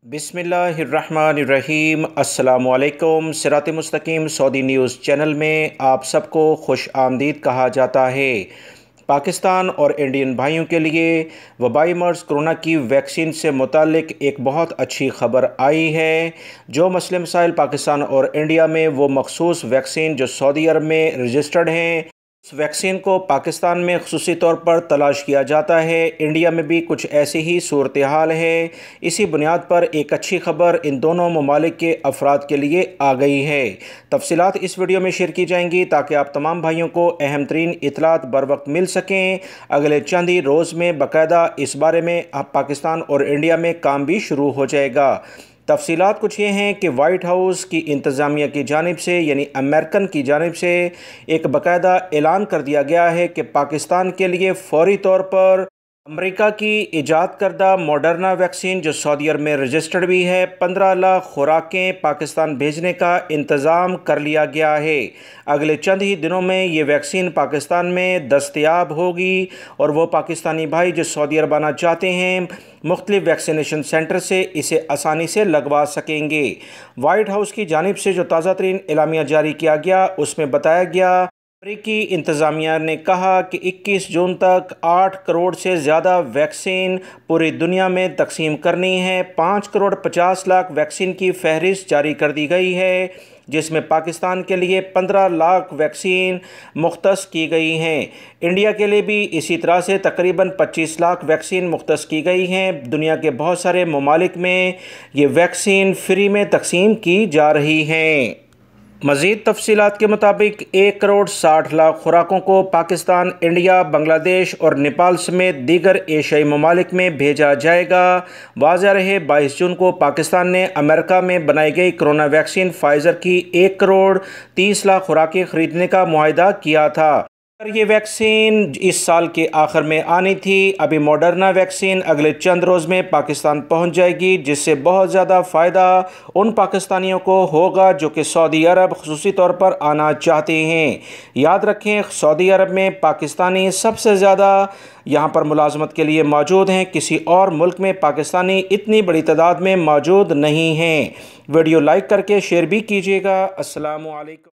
बिस्मिल्लाहिर्रहमानिर्रहीम। अस्सलामुअलैकुम। सिरात.e.मustaqeem Saudi news channel में आप सबको खुश आमदीद कहा जाता है। पाकिस्तान और इंडियन भाइयों के लिए वबाई मर्ज़ कोरोना की वैक्सीन से मुतालिक एक बहुत अच्छी ख़बर आई है। जो मसले मसाइल पाकिस्तान और इंडिया में वो मखसूस वैक्सीन जो सऊदी अरब में रजिस्टर्ड हैं, उस वैक्सीन को पाकिस्तान में ख़ुसूसी तौर पर तलाश किया जाता है। इंडिया में भी कुछ ऐसी ही सूरत हाल है। इसी बुनियाद पर एक अच्छी ख़बर इन दोनों ममालिक के अफराद के लिए आ गई है। तफसीलात इस वीडियो में शेयर की जाएंगी ताकि आप तमाम भाइयों को अहम तरीन इतलात बर वक्त मिल सकें। अगले चंद ही रोज़ में बाकायदा इस बारे में पाकिस्तान और इंडिया में काम भी शुरू हो जाएगा। तफसीलात कुछ ये हैं कि वाइट हाउस की इंतज़ामिया की जानिब से यानी अमेरिकन की जानिब से एक बाकायदा ऐलान कर दिया गया है कि पाकिस्तान के लिए फ़ौरी तौर पर अमेरिका की ईजाद करदा मॉडर्ना वैक्सीन जो सऊदी अरब में रजिस्टर्ड भी है 15 लाख खुराकें पाकिस्तान भेजने का इंतज़ाम कर लिया गया है। अगले चंद ही दिनों में ये वैक्सीन पाकिस्तान में दस्तयाब होगी और वो पाकिस्तानी भाई जो सऊदी अरब आना चाहते हैं मुख्तलिफ़ वैक्सीनेशन सेंटर से इसे आसानी से लगवा सकेंगे। वाइट हाउस की जानिब से जो ताज़ा तरीन एलामिया जारी किया गया उसमें बताया गया, अमेरिकी इंतज़ामिया ने कहा कि 21 जून तक 8 करोड़ से ज़्यादा वैक्सीन पूरी दुनिया में तकसीम करनी है। 5 करोड़ 50 लाख वैक्सीन की फहरिस्त जारी कर दी गई है, जिसमें पाकिस्तान के लिए 15 लाख वैक्सीन मुख्तस की गई हैं। इंडिया के लिए भी इसी तरह से तकरीबन 25 लाख वैक्सीन मुख्तस की गई हैं। दुनिया के बहुत सारे ममालिक में ये वैक्सीन फ्री में तकसीम की जा रही हैं। मज़ीद तफसीलात के मुताबिक 1 करोड़ 60 लाख खुराकों को पाकिस्तान, इंडिया, बांग्लादेश और नेपाल समेत दीगर एशियाई ममालिक में भेजा जाएगा। वाज़ेह रहे 22 जून को पाकिस्तान ने अमेरिका में बनाई गई कोरोना वैक्सीन फाइज़र की 1 करोड़ 30 लाख खुराकें ख़रीदने का मुआहिदा किया था। ये वैक्सीन इस साल के आखिर में आनी थी। अभी मॉडर्ना वैक्सीन अगले चंद रोज़ में पाकिस्तान पहुंच जाएगी, जिससे बहुत ज़्यादा फ़ायदा उन पाकिस्तानियों को होगा जो कि सऊदी अरब ख़ुसूसी तौर पर आना चाहते हैं। याद रखें, सऊदी अरब में पाकिस्तानी सबसे ज़्यादा यहाँ पर मुलाजमत के लिए मौजूद हैं। किसी और मुल्क में पाकिस्तानी इतनी बड़ी तादाद में मौजूद नहीं हैं। वीडियो लाइक करके शेयर भी कीजिएगा। अस्सलामु अलैकुम।